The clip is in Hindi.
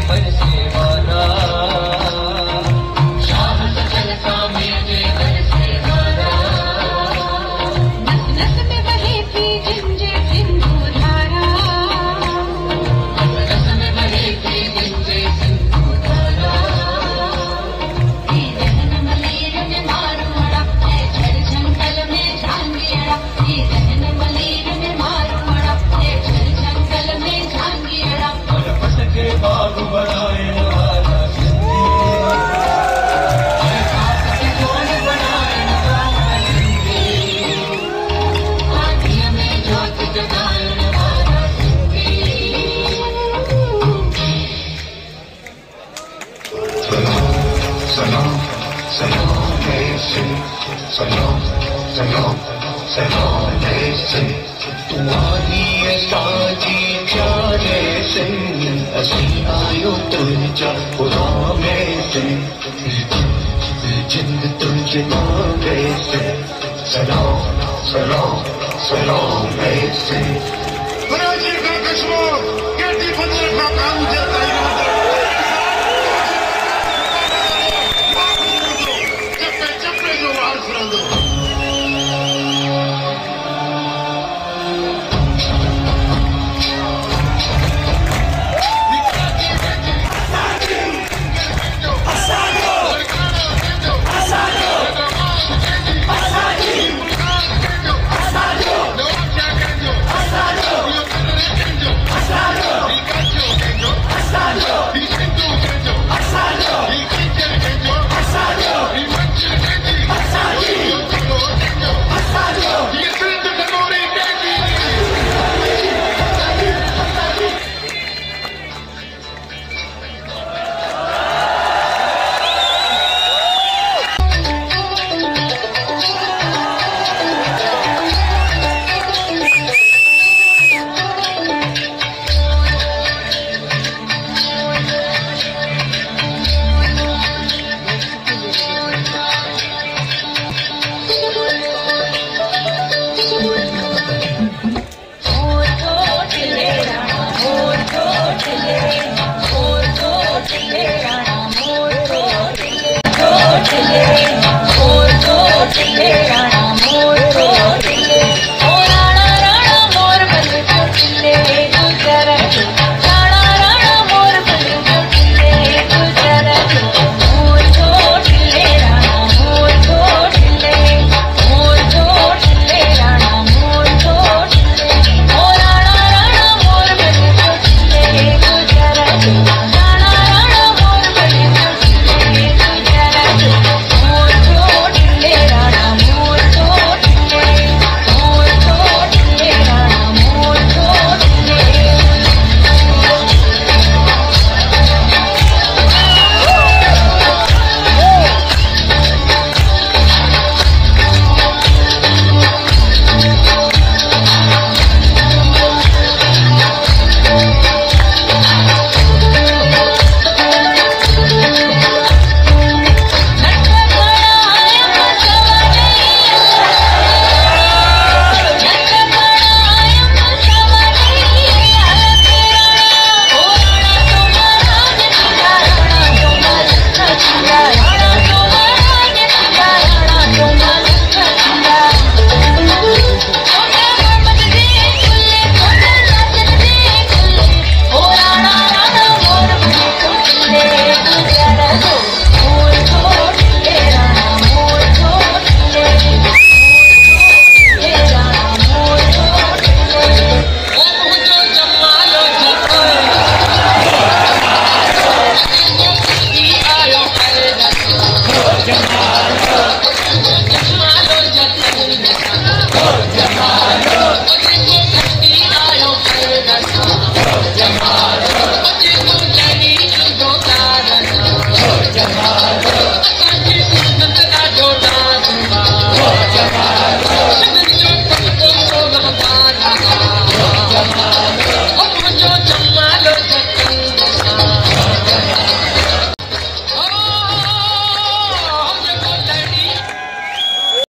बरसे वारा, शाह सजल सा मेरे बरसे वारा। नस नस में बहे थी जिंजे सिंधु धारा, नस नस में बहे थी जिंजे सिंधु धारा। रहन मलीर में मारूड़ा, झड़ जंगल में झांगिया। रहन मलीर में मारूड़ा, झड़ जंगल में झांगिया। और बस के बाग बढ़ाए नवाजा सिंधी, खाक के गोल बनाए नवाजा सिंधी। आँखियों में जोत जगाए नवाजा सिंधी। सलाम सलाम जय सिंह, सलाम सलाम सलाम जय सिंह। तुम्हारी साजी प्यारे सिंह, असी आयो तुझा गुलाम सिंह। जिंद तुझे मांगे सिंह, सलाम सलाम सलाम जय Singh. Brazil, Kakashmo, get the Bundesliga,